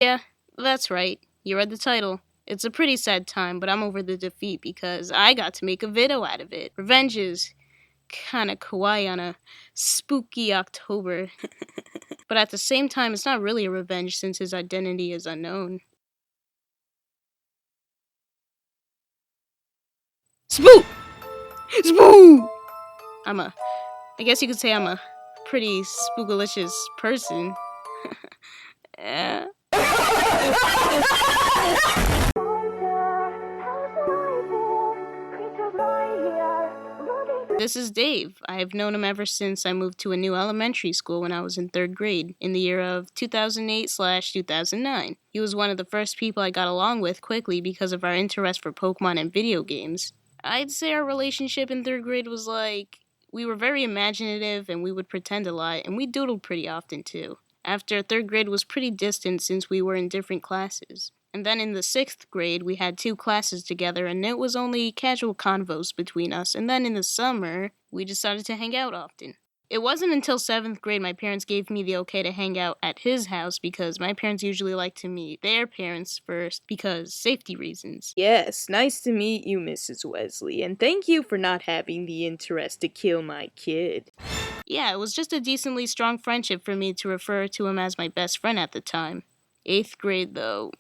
Yeah, that's right. You read the title. It's a pretty sad time, but I'm over the defeat because I got to make a video out of it. Revenge is kinda kawaii on a spooky October. But at the same time, it's not really a revenge since his identity is unknown. Spook! Spook! I guess you could say I'm a pretty spookalicious person. Yeah. This is Dave. I've known him ever since I moved to a new elementary school when I was in 3rd grade in the year of 2008/2009. He was one of the first people I got along with quickly because of our interest for Pokemon and video games. I'd say our relationship in 3rd grade was like, we were very imaginative and we would pretend a lot, and we doodled pretty often too. After 3rd grade was pretty distant since we were in different classes. And then in the 6th grade, we had 2 classes together, and it was only casual convos between us. And then in the summer, we decided to hang out often. It wasn't until 7th grade my parents gave me the okay to hang out at his house because my parents usually like to meet their parents first because safety reasons. Yes, nice to meet you, Mrs. Wesley, and thank you for not having the interest to kill my kid. Yeah, it was just a decently strong friendship for me to refer to him as my best friend at the time. 8th grade, though,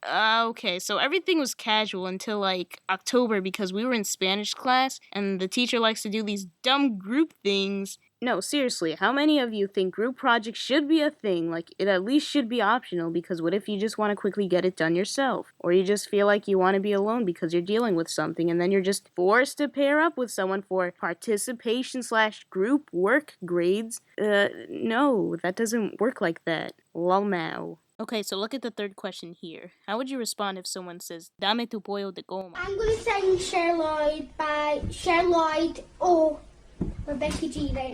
okay, so everything was casual until, like, October because we were in Spanish class, and the teacher likes to do these dumb group things. No, seriously, how many of you think group projects should be a thing? Like, it at least should be optional, because what if you just want to quickly get it done yourself? Or you just feel like you want to be alone because you're dealing with something, and then you're just forced to pair up with someone for participation/group work grades? No, that doesn't work like that. Lol. Okay, so look at the third question here. How would you respond if someone says, Dame tu pollo de goma? I'm going to sing Cher Lloyd by Cher Lloyd or Rebecca G. Right?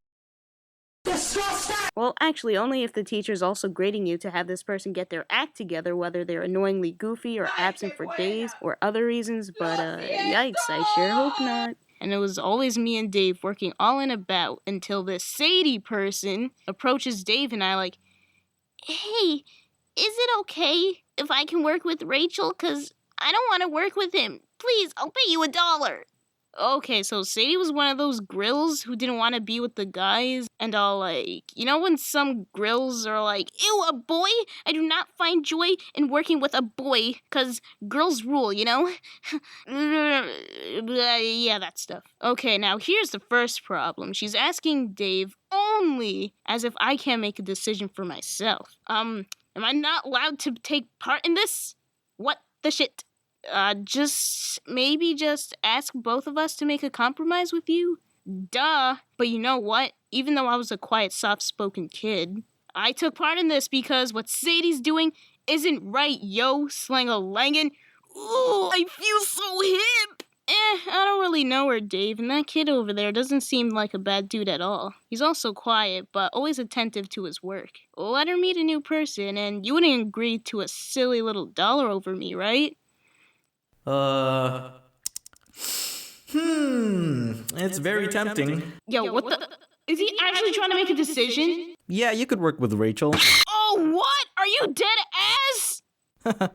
Well, actually, only if the teacher's also grading you to have this person get their act together, whether they're annoyingly goofy or absent for days or other reasons, but yikes, I sure hope not. And it was always me and Dave working all in about until this Sadie person approaches Dave and I like, hey, is it okay if I can work with Rachel? 'Cause I don't want to work with him. Please, I'll pay you $1. Okay, so Sadie was one of those grills who didn't want to be with the guys, and all like, you know when some grills are like, ew, a boy? I do not find joy in working with a boy, 'cause girls rule, you know? Yeah, that stuff. Okay, now here's the first problem. She's asking Dave only as if I can't make a decision for myself. Am I not allowed to take part in this? What the shit? Maybe just ask both of us to make a compromise with you? Duh. But you know what? Even though I was a quiet, soft-spoken kid, I took part in this because what Sadie's doing isn't right, yo, slang-a-langin'. Ooh, I feel so hip! I don't really know her, Dave, and that kid over there doesn't seem like a bad dude at all. He's also quiet, but always attentive to his work. Let her meet a new person, and you wouldn't agree to a silly little dollar over me, right? It's very tempting. Yo, what the? Is he actually trying to make a decision? Yeah, you could work with Rachel. Oh, what? Are you dead ass?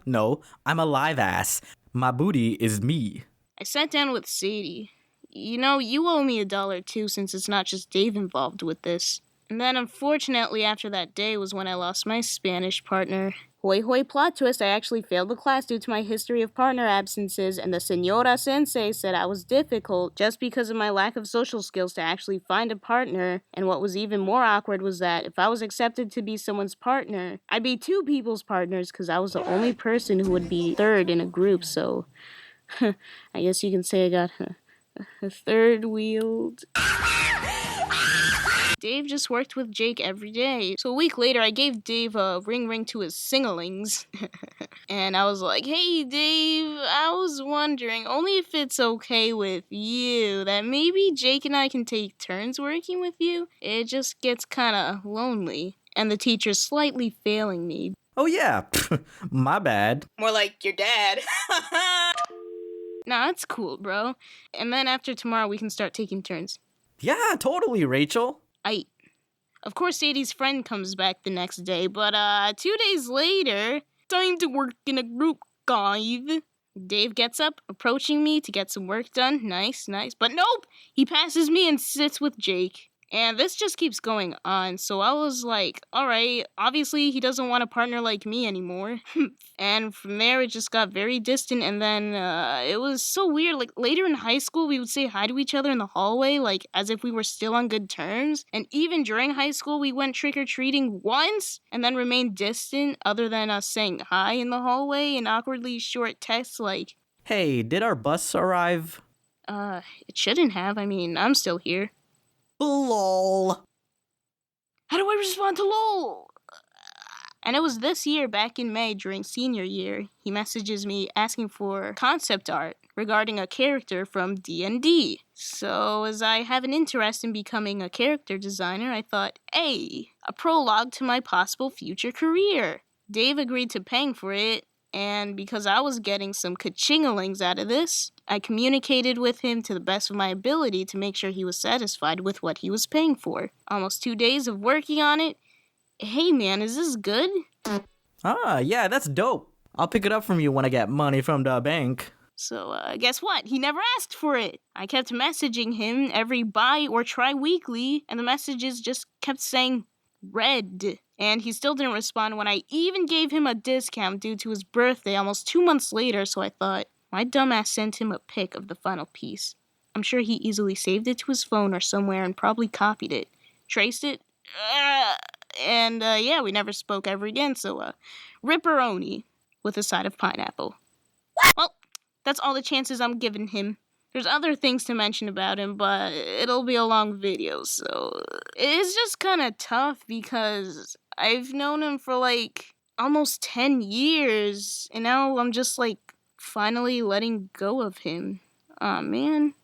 No, I'm a live ass. My booty is me. I sat down with Sadie. You know, you owe me $1 too, since it's not just Dave involved with this. And then, unfortunately, after that day was when I lost my Spanish partner. Hoi hoi plot twist, I actually failed the class due to my history of partner absences, and the Senora Sensei said I was difficult just because of my lack of social skills to actually find a partner. And what was even more awkward was that if I was accepted to be someone's partner, I'd be 2 people's partners because I was the only person who would be third in a group, so I guess you can say I got a third wheeled. Dave just worked with Jake every day. So a week later, I gave Dave a ring to his singlings. And I was like, hey, Dave, I was wondering, only if it's okay with you, that maybe Jake and I can take turns working with you? It just gets kind of lonely. And the teacher's slightly failing me. Oh yeah, my bad. More like your dad. Nah, it's cool, bro. And then after tomorrow, we can start taking turns. Yeah, totally, Rachel. Of course, Sadie's friend comes back the next day, but 2 days later, time to work in a group, guys. Dave gets up, approaching me to get some work done. Nice. But nope! He passes me and sits with Jake. And this just keeps going on, so I was like, alright, obviously he doesn't want a partner like me anymore. And from there, it just got very distant, and then it was so weird. Like, later in high school, we would say hi to each other in the hallway, like, as if we were still on good terms. And even during high school, we went trick-or-treating once, and then remained distant, other than us saying hi in the hallway, and awkwardly short texts like, Hey, did our bus arrive? It shouldn't have. I mean, I'm still here. LOL. How do I respond to LOL? And it was this year, back in May, during senior year, he messages me asking for concept art regarding a character from D&D. So, as I have an interest in becoming a character designer, I thought, hey, a prologue to my possible future career. Dave agreed to paying for it, and because I was getting some ka-chingalings out of this, I communicated with him to the best of my ability to make sure he was satisfied with what he was paying for. Almost 2 days of working on it. Hey man, is this good? Yeah, that's dope. I'll pick it up from you when I get money from the bank. So, guess what? He never asked for it. I kept messaging him every bi or tri-weekly, and the messages just kept saying, read. And he still didn't respond when I even gave him a discount due to his birthday almost 2 months later, so I thought, my dumbass sent him a pic of the final piece. I'm sure he easily saved it to his phone or somewhere and probably copied it, traced it, and we never spoke ever again, so ripperoni with a side of pineapple. Well, that's all the chances I'm giving him. There's other things to mention about him, but it'll be a long video, so it's just kind of tough because I've known him for like almost 10 years, and now I'm just like finally letting go of him. Aw, man.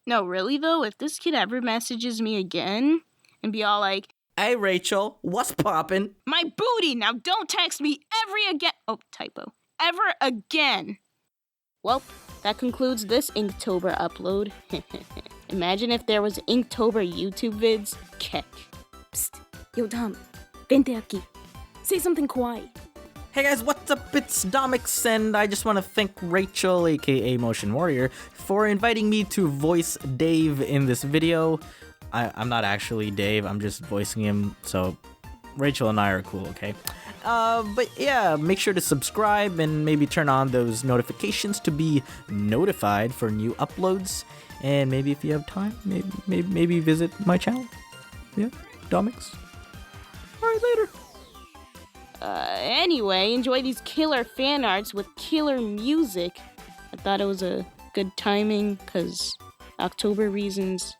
No, really though, if this kid ever messages me again and be all like, Hey Rachel, what's poppin'? my booty, now don't text me ever again. Well, that concludes this Inktober upload. Imagine if there was Inktober YouTube vids. Kek. Psst. Yo, Dom. Vente aquí. Say something kawaii. Hey guys, what's up? It's Domics, and I just want to thank Rachel, aka Motionwarrior, for inviting me to voice Dave in this video. I'm not actually Dave, I'm just voicing him, so Rachel and I are cool, okay? But yeah, make sure to subscribe and maybe turn on those notifications to be notified for new uploads. And maybe if you have time, maybe visit my channel. Yeah, Domics. Alright, later. Anyway, enjoy these killer fan arts with killer music. I thought it was a good timing, because October reasons.